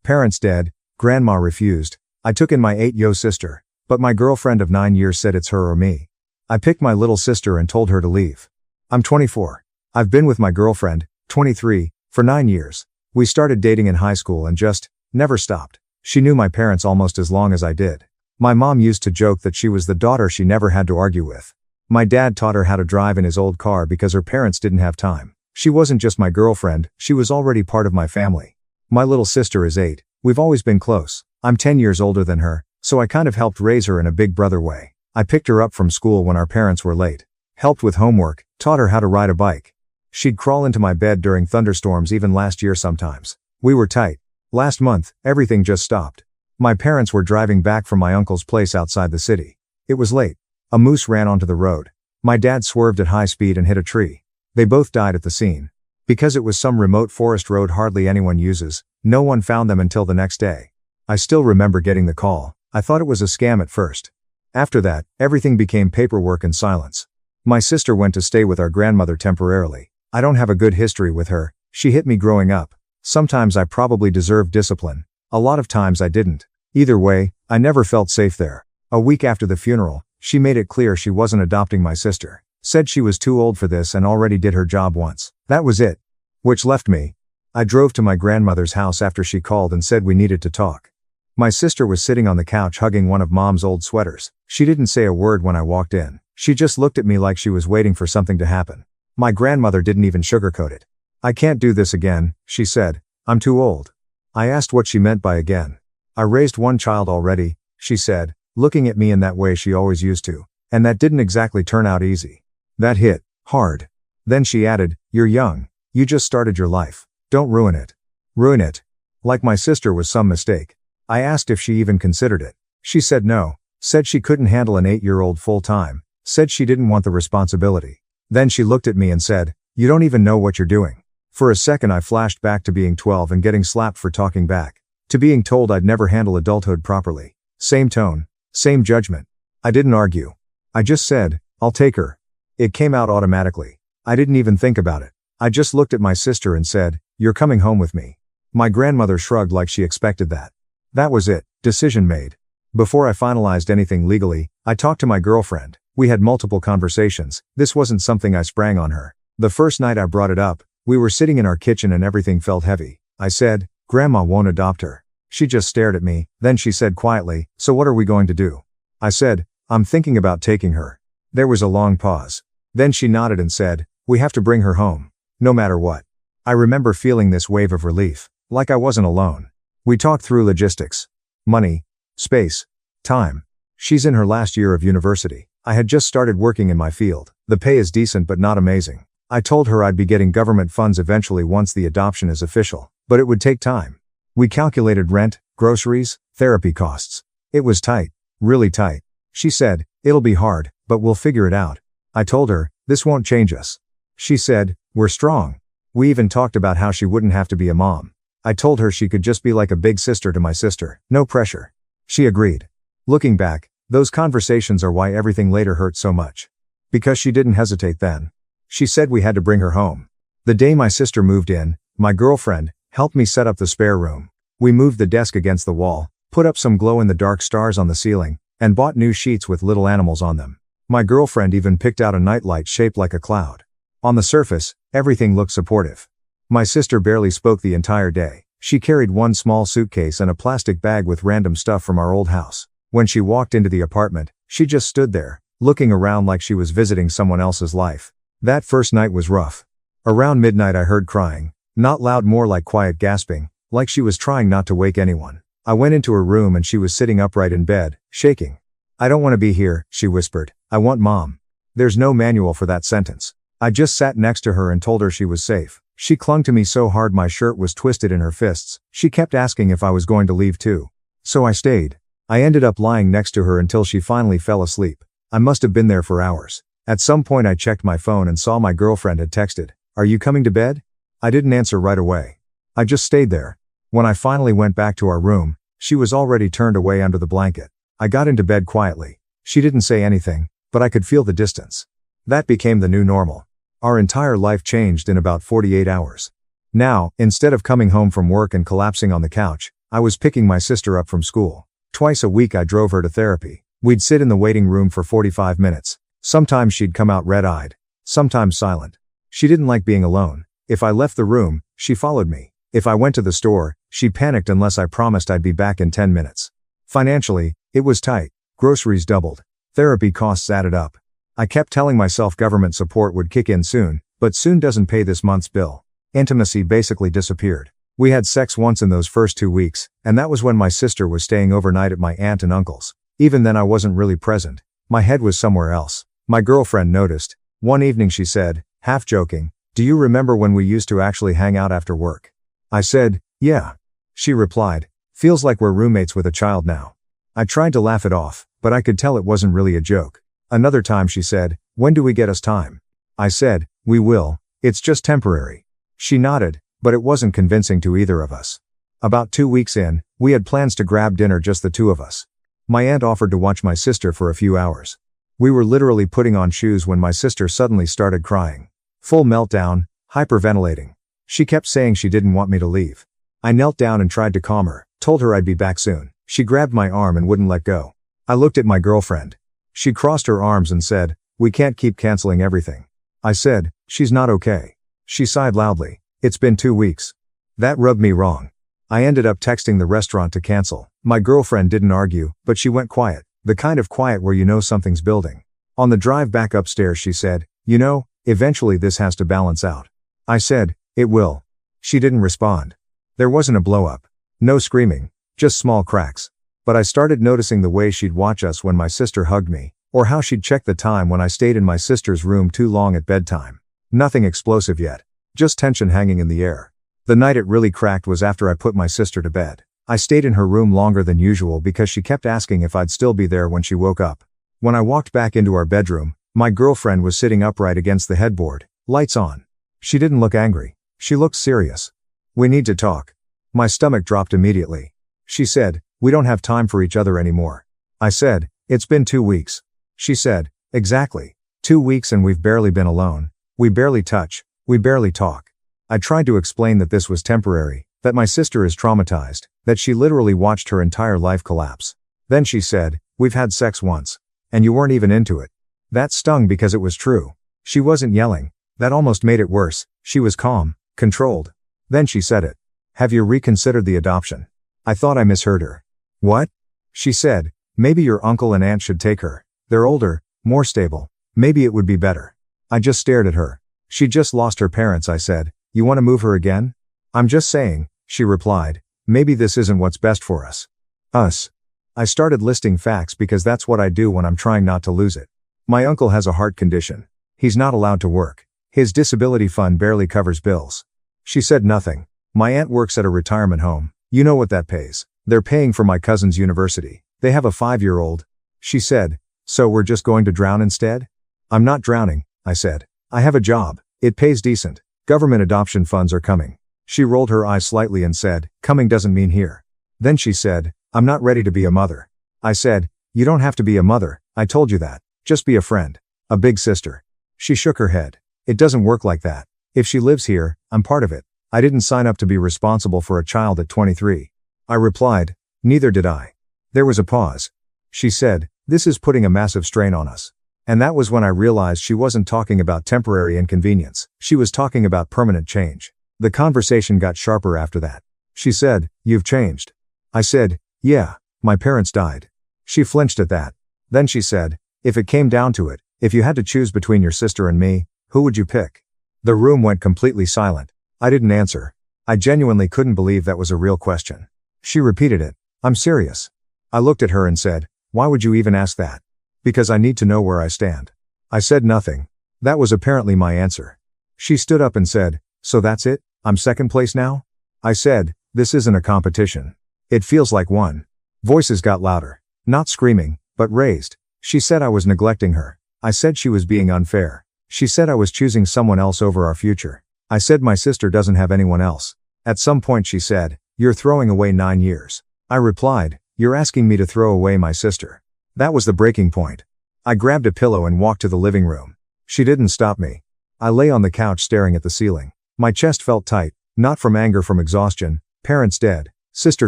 Parents dead, grandma refused. I took in my 8-yo sister, but my girlfriend of 9 years said it's her or me. I picked my little sister and told her to leave. I'm 24. I've been with my girlfriend, 23, for 9 years. We started dating in high school and just never stopped. She knew my parents almost as long as I did. My mom used to joke that she was the daughter she never had to argue with. My dad taught her how to drive in his old car because her parents didn't have time. She wasn't just my girlfriend, she was already part of my family. My little sister is 8. We've always been close. I'm 10 years older than her, so I kind of helped raise her in a big brother way. I picked her up from school when our parents were late. Helped with homework, taught her how to ride a bike. She'd crawl into my bed during thunderstorms even last year sometimes. We were tight. Last month, everything just stopped. My parents were driving back from my uncle's place outside the city. It was late. A moose ran onto the road. My dad swerved at high speed and hit a tree. They both died at the scene. Because it was some remote forest road hardly anyone uses, no one found them until the next day. I still remember getting the call. I thought it was a scam at first. After that, everything became paperwork and silence. My sister went to stay with our grandmother temporarily. I don't have a good history with her. She hit me growing up. Sometimes I probably deserved discipline. A lot of times I didn't. Either way, I never felt safe there. A week after the funeral, she made it clear she wasn't adopting my sister. Said she was too old for this and already did her job once. That was it. Which left me. I drove to my grandmother's house after she called and said we needed to talk. My sister was sitting on the couch hugging one of Mom's old sweaters. She didn't say a word when I walked in. She just looked at me like she was waiting for something to happen. My grandmother didn't even sugarcoat it. I can't do this again, she said. I'm too old. I asked what she meant by again. I raised one child already, she said, looking at me in that way she always used to. And that didn't exactly turn out easy. That hit hard. Then she added, you're young. You just started your life. Don't ruin it. Ruin it. Like my sister was some mistake. I asked if she even considered it. She said no. Said she couldn't handle an 8-year-old full time. Said she didn't want the responsibility. Then she looked at me and said, you don't even know what you're doing. For a second I flashed back to being 12 and getting slapped for talking back. To being told I'd never handle adulthood properly. Same tone. Same judgment. I didn't argue. I just said, I'll take her. It came out automatically. I didn't even think about it. I just looked at my sister and said, you're coming home with me. My grandmother shrugged like she expected that. That was it. Decision made. Before I finalized anything legally, I talked to my girlfriend. We had multiple conversations. This wasn't something I sprang on her. The first night I brought it up, we were sitting in our kitchen and everything felt heavy. I said, Grandma won't adopt her. She just stared at me, then she said quietly, so what are we going to do? I said, I'm thinking about taking her. There was a long pause. Then she nodded and said, we have to bring her home. No matter what. I remember feeling this wave of relief, like I wasn't alone. We talked through logistics. Money. Space. Time. She's in her last year of university. I had just started working in my field. The pay is decent but not amazing. I told her I'd be getting government funds eventually once the adoption is official, but it would take time. We calculated rent, groceries, therapy costs. It was tight. Really tight. She said, it'll be hard, but we'll figure it out. I told her, this won't change us. She said, we're strong. We even talked about how she wouldn't have to be a mom. I told her she could just be like a big sister to my sister, no pressure. She agreed. Looking back, those conversations are why everything later hurt so much. Because she didn't hesitate then. She said we had to bring her home. The day my sister moved in, my girlfriend helped me set up the spare room. We moved the desk against the wall, put up some glow-in-the-dark stars on the ceiling, and bought new sheets with little animals on them. My girlfriend even picked out a nightlight shaped like a cloud. On the surface, everything looked supportive. My sister barely spoke the entire day. She carried one small suitcase and a plastic bag with random stuff from our old house. When she walked into the apartment, she just stood there, looking around like she was visiting someone else's life. That first night was rough. Around midnight I heard crying. Not loud, more like quiet gasping, like she was trying not to wake anyone. I went into her room and she was sitting upright in bed, shaking. I don't want to be here, she whispered. I want Mom. There's no manual for that sentence. I just sat next to her and told her she was safe. She clung to me so hard my shirt was twisted in her fists. She kept asking if I was going to leave too. So I stayed. I ended up lying next to her until she finally fell asleep. I must have been there for hours. At some point I checked my phone and saw my girlfriend had texted, "Are you coming to bed?" I didn't answer right away. I just stayed there. When I finally went back to our room, she was already turned away under the blanket. I got into bed quietly. She didn't say anything, but I could feel the distance. That became the new normal. Our entire life changed in about 48 hours. Now, instead of coming home from work and collapsing on the couch, I was picking my sister up from school. Twice a week I drove her to therapy. We'd sit in the waiting room for 45 minutes. Sometimes she'd come out red-eyed. Sometimes silent. She didn't like being alone. If I left the room, she followed me. If I went to the store, she panicked unless I promised I'd be back in 10 minutes. Financially, it was tight. Groceries doubled. Therapy costs added up. I kept telling myself government support would kick in soon, but soon doesn't pay this month's bill. Intimacy basically disappeared. We had sex once in those first 2 weeks, and that was when my sister was staying overnight at my aunt and uncle's. Even then I wasn't really present. My head was somewhere else. My girlfriend noticed. One evening she said, half joking, "Do you remember when we used to actually hang out after work?" I said, "Yeah." She replied, "Feels like we're roommates with a child now." I tried to laugh it off, but I could tell it wasn't really a joke. Another time she said, "When do we get us time?" I said, "We will. It's just temporary." She nodded, but it wasn't convincing to either of us. About 2 weeks in, we had plans to grab dinner just the two of us. My aunt offered to watch my sister for a few hours. We were literally putting on shoes when my sister suddenly started crying. Full meltdown, hyperventilating. She kept saying she didn't want me to leave. I knelt down and tried to calm her, told her I'd be back soon. She grabbed my arm and wouldn't let go. I looked at my girlfriend. She crossed her arms and said, "We can't keep canceling everything." I said, "She's not okay." She sighed loudly. "It's been 2 weeks." That rubbed me wrong. I ended up texting the restaurant to cancel. My girlfriend didn't argue, but she went quiet. The kind of quiet where you know something's building. On the drive back upstairs she said, "You know, eventually this has to balance out." I said, "It will." She didn't respond. There wasn't a blow-up. No screaming. Just small cracks. But I started noticing the way she'd watch us when my sister hugged me, or how she'd check the time when I stayed in my sister's room too long at bedtime. Nothing explosive yet. Just tension hanging in the air. The night it really cracked was after I put my sister to bed. I stayed in her room longer than usual because she kept asking if I'd still be there when she woke up. When I walked back into our bedroom, my girlfriend was sitting upright against the headboard, lights on. She didn't look angry. She looked serious. "We need to talk." My stomach dropped immediately. She said, "We don't have time for each other anymore." I said, "It's been 2 weeks." She said, "Exactly. 2 weeks and we've barely been alone. We barely touch. We barely talk." I tried to explain that this was temporary, that my sister is traumatized, that she literally watched her entire life collapse. Then she said, "We've had sex once. And you weren't even into it." That stung because it was true. She wasn't yelling. That almost made it worse. She was calm, controlled. Then she said it. "Have you reconsidered the adoption?" I thought I misheard her. "What?" She said, "Maybe your uncle and aunt should take her. They're older, more stable. Maybe it would be better." I just stared at her. "She just lost her parents," I said. "You want to move her again?" "I'm just saying," she replied. "Maybe this isn't what's best for us." Us. I started listing facts because that's what I do when I'm trying not to lose it. My uncle has a heart condition. He's not allowed to work. His disability fund barely covers bills. She said nothing. My aunt works at a retirement home. You know what that pays. They're paying for my cousin's university. They have a 5-year-old. She said, "So we're just going to drown instead?" "I'm not drowning," I said. "I have a job. It pays decent. Government adoption funds are coming." She rolled her eyes slightly and said, "Coming doesn't mean here." Then she said, "I'm not ready to be a mother." I said, "You don't have to be a mother, I told you that. Just be a friend. A big sister." She shook her head. "It doesn't work like that. If she lives here, I'm part of it. I didn't sign up to be responsible for a child at 23. I replied, "Neither did I." There was a pause. She said, "This is putting a massive strain on us." And that was when I realized she wasn't talking about temporary inconvenience. She was talking about permanent change. The conversation got sharper after that. She said, "You've changed." I said, "Yeah, my parents died." She flinched at that. Then she said, "If it came down to it, if you had to choose between your sister and me, who would you pick?" The room went completely silent. I didn't answer. I genuinely couldn't believe that was a real question. She repeated it. "I'm serious." I looked at her and said, "Why would you even ask that?" "Because I need to know where I stand." I said nothing. That was apparently my answer. She stood up and said, "So that's it? I'm second place now?" I said, "This isn't a competition. It feels like one." Voices got louder. Not screaming, but raised. She said I was neglecting her. I said she was being unfair. She said I was choosing someone else over our future. I said my sister doesn't have anyone else. At some point she said, "You're throwing away 9 years. I replied, "You're asking me to throw away my sister." That was the breaking point. I grabbed a pillow and walked to the living room. She didn't stop me. I lay on the couch staring at the ceiling. My chest felt tight, not from anger, from exhaustion. Parents dead. Sister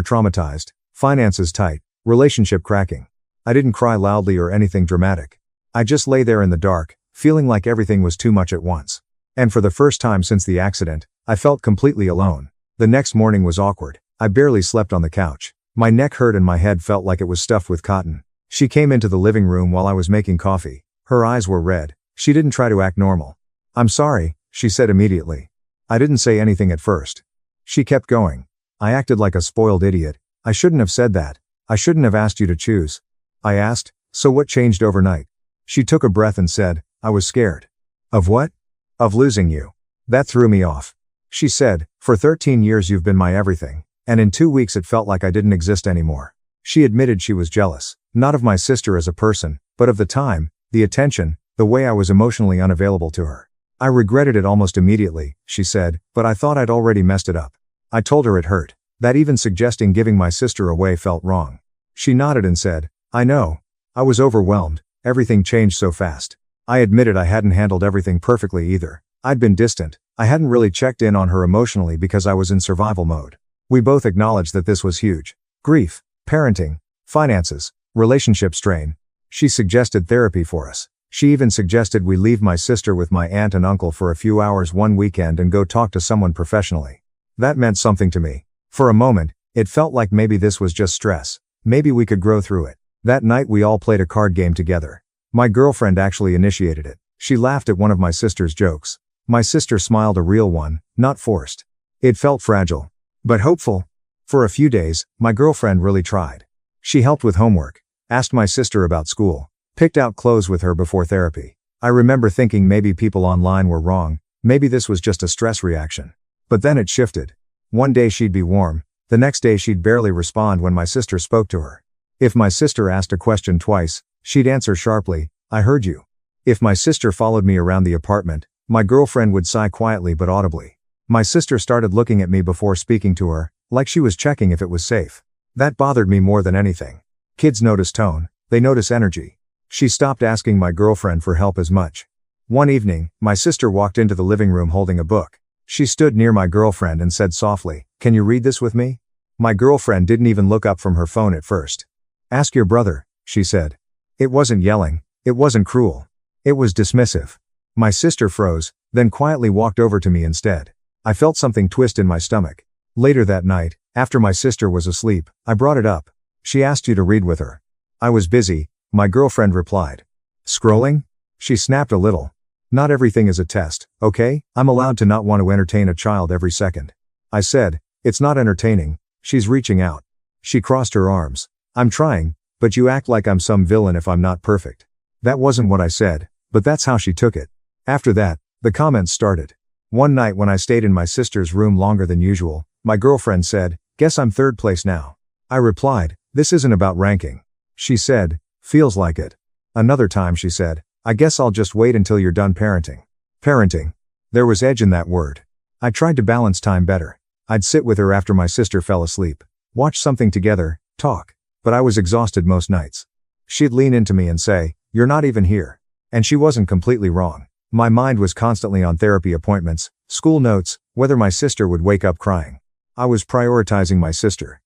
traumatized. Finances tight. Relationship cracking. I didn't cry loudly or anything dramatic. I just lay there in the dark, feeling like everything was too much at once. And for the first time since the accident, I felt completely alone. The next morning was awkward. I barely slept on the couch. My neck hurt and my head felt like it was stuffed with cotton. She came into the living room while I was making coffee. Her eyes were red. She didn't try to act normal. "I'm sorry," she said immediately. I didn't say anything at first. She kept going. "I acted like a spoiled idiot. I shouldn't have said that. I shouldn't have asked you to choose." I asked, "So what changed overnight?" She took a breath and said, "I was scared." "Of what?" "Of losing you. That threw me off." She said, "For 13 years you've been my everything, and in 2 weeks it felt like I didn't exist anymore." She admitted she was jealous, not of my sister as a person, but of the time, the attention, the way I was emotionally unavailable to her. "I regretted it almost immediately," she said, "but I thought I'd already messed it up." I told her it hurt, that even suggesting giving my sister away felt wrong. She nodded and said, "I know. I was overwhelmed, everything changed so fast." I admitted I hadn't handled everything perfectly either. I'd been distant. I hadn't really checked in on her emotionally because I was in survival mode. We both acknowledged that this was huge. Grief, parenting, finances, relationship strain. She suggested therapy for us. She even suggested we leave my sister with my aunt and uncle for a few hours one weekend and go talk to someone professionally. That meant something to me. For a moment, it felt like maybe this was just stress. Maybe we could grow through it. That night we all played a card game together. My girlfriend actually initiated it. She laughed at one of my sister's jokes. My sister smiled, a real one, not forced. It felt fragile, but hopeful. For a few days, my girlfriend really tried. She helped with homework, asked my sister about school, picked out clothes with her before therapy. I remember thinking maybe people online were wrong, maybe this was just a stress reaction. But then it shifted. One day she'd be warm, the next day she'd barely respond when my sister spoke to her. If my sister asked a question twice, she'd answer sharply, "I heard you." If my sister followed me around the apartment, my girlfriend would sigh quietly but audibly. My sister started looking at me before speaking to her, like she was checking if it was safe. That bothered me more than anything. Kids notice tone, they notice energy. She stopped asking my girlfriend for help as much. One evening, my sister walked into the living room holding a book. She stood near my girlfriend and said softly, "Can you read this with me?" My girlfriend didn't even look up from her phone at first. "Ask your brother," she said. It wasn't yelling, it wasn't cruel. It was dismissive. My sister froze, then quietly walked over to me instead. I felt something twist in my stomach. Later that night, after my sister was asleep, I brought it up. "She asked you to read with her." "I was busy," my girlfriend replied. "Scrolling?" She snapped a little. "Not everything is a test, okay? I'm allowed to not want to entertain a child every second." I said, "It's not entertaining, she's reaching out." She crossed her arms. "I'm trying, but you act like I'm some villain if I'm not perfect." That wasn't what I said, but that's how she took it. After that, the comments started. One night when I stayed in my sister's room longer than usual, my girlfriend said, "Guess I'm third place now." I replied, "This isn't about ranking." She said, "Feels like it." Another time she said, "I guess I'll just wait until you're done parenting." Parenting. There was edge in that word. I tried to balance time better. I'd sit with her after my sister fell asleep, watch something together, talk. But I was exhausted most nights. She'd lean into me and say, "You're not even here." And she wasn't completely wrong. My mind was constantly on therapy appointments, school notes, whether my sister would wake up crying. I was prioritizing my sister.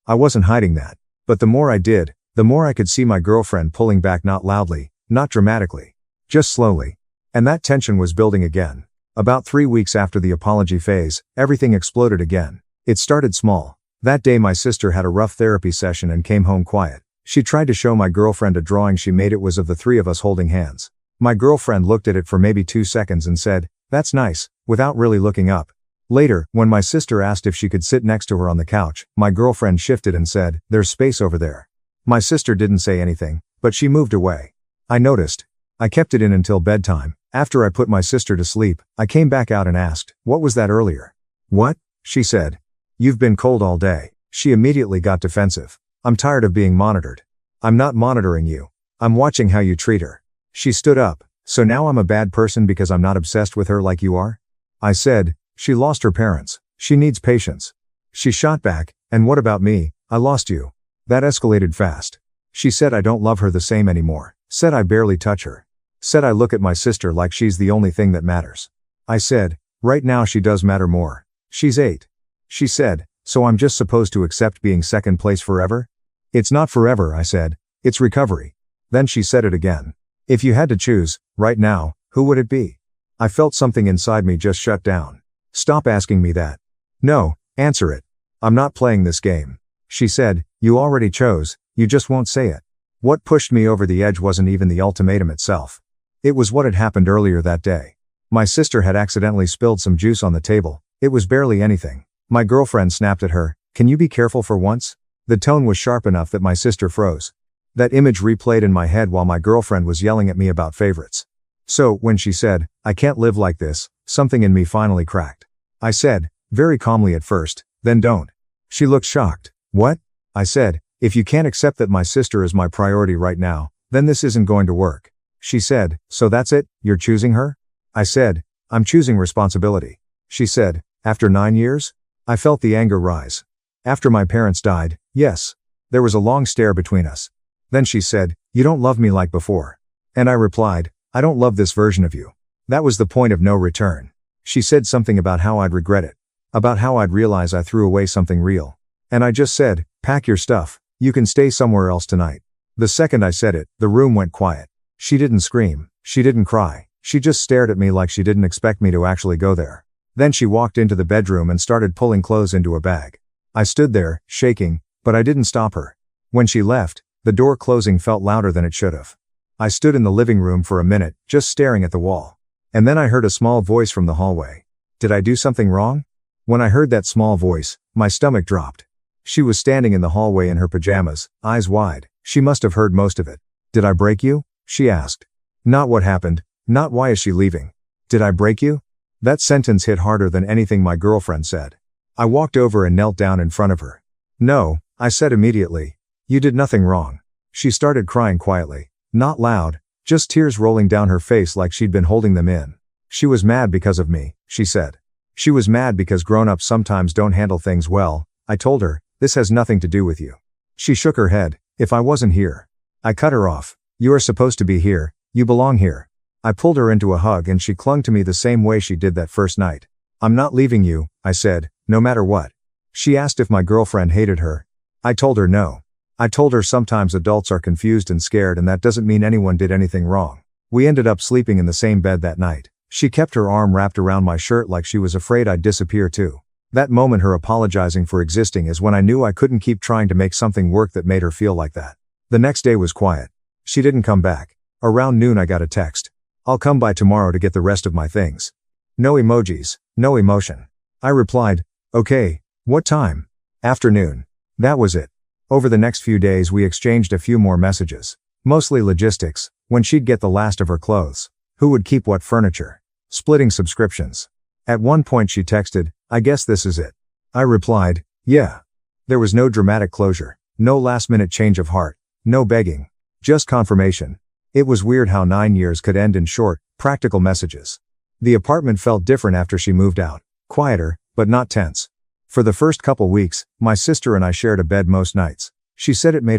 I wasn't hiding that. But the more I did, the more I could see my girlfriend pulling back, not loudly, not dramatically, just slowly. And that tension was building again. About 3 weeks after the apology phase, everything exploded again. It started small. That day my sister had a rough therapy session and came home quiet. She tried to show my girlfriend a drawing she made. It was of the three of us holding hands. My girlfriend looked at it for maybe 2 seconds and said, "That's nice," without really looking up. Later, when my sister asked if she could sit next to her on the couch, my girlfriend shifted and said, "There's space over there." My sister didn't say anything, but she moved away. I noticed. I kept it in until bedtime. After I put my sister to sleep, I came back out and asked, "What was that earlier?" "What?" she said. "You've been cold all day." She immediately got defensive. "I'm tired of being monitored." "I'm not monitoring you. I'm watching how you treat her." She stood up. "So now I'm a bad person because I'm not obsessed with her like you are?" I said, "She lost her parents. She needs patience." She shot back, "And what about me? I lost you." That escalated fast. She said I don't love her the same anymore. Said I barely touch her. Said I look at my sister like she's the only thing that matters. I said, "Right now she does matter more. She's 8. She said, So I'm just supposed to accept being second place forever? It's not forever, I said. It's recovery. Then she said it again. If you had to choose, right now, who would it be? I felt something inside me just shut down. Stop asking me that. No, answer it. I'm not playing this game. She said, you already chose, you just won't say it. What pushed me over the edge wasn't even the ultimatum itself. It was what had happened earlier that day. My sister had accidentally spilled some juice on the table. It was barely anything. My girlfriend snapped at her, can you be careful for once? The tone was sharp enough that my sister froze. That image replayed in my head while my girlfriend was yelling at me about favorites. So, when she said, I can't live like this, something in me finally cracked. I said, very calmly at first, then don't. She looked shocked. What? I said, if you can't accept that my sister is my priority right now, then this isn't going to work. She said, so that's it, you're choosing her? I said, I'm choosing responsibility. She said, after 9 years? I felt the anger rise. After my parents died, yes. There was a long stare between us. Then she said, you don't love me like before. And I replied, I don't love this version of you. That was the point of no return. She said something about how I'd regret it. About how I'd realize I threw away something real. And I just said, pack your stuff, you can stay somewhere else tonight. The second I said it, the room went quiet. She didn't scream, she didn't cry, she just stared at me like she didn't expect me to actually go there. Then she walked into the bedroom and started pulling clothes into a bag. I stood there, shaking, but I didn't stop her. When she left, the door closing felt louder than it should have. I stood in the living room for a minute, just staring at the wall. And then I heard a small voice from the hallway. Did I do something wrong? When I heard that small voice, my stomach dropped. She was standing in the hallway in her pajamas, eyes wide. She must have heard most of it. Did I break you? She asked. Not what happened, not why is she leaving. Did I break you? That sentence hit harder than anything my girlfriend said. I walked over and knelt down in front of her. No, I said immediately. You did nothing wrong. She started crying quietly. Not loud, just tears rolling down her face like she'd been holding them in. She was mad because of me, she said. She was mad because grown-ups sometimes don't handle things well. I told her, this has nothing to do with you. She shook her head. If I wasn't here. I cut her off. You are supposed to be here, you belong here. I pulled her into a hug and she clung to me the same way she did that first night. I'm not leaving you, I said, no matter what. She asked if my girlfriend hated her. I told her no. I told her sometimes adults are confused and scared and that doesn't mean anyone did anything wrong. We ended up sleeping in the same bed that night. She kept her arm wrapped around my shirt like she was afraid I'd disappear too. That moment her apologizing for existing is when I knew I couldn't keep trying to make something work that made her feel like that. The next day was quiet. She didn't come back. Around noon I got a text. I'll come by tomorrow to get the rest of my things. No emojis, no emotion. I replied, okay, what time? Afternoon. That was it. Over the next few days we exchanged a few more messages. Mostly logistics, when she'd get the last of her clothes. Who would keep what furniture? Splitting subscriptions. At one point she texted, I guess this is it. I replied, yeah. There was no dramatic closure, no last-minute change of heart, no begging. Just confirmation. It was weird how 9 years could end in short, practical messages. The apartment felt different after she moved out. Quieter, but not tense. For the first couple weeks, my sister and I shared a bed most nights. She said it made her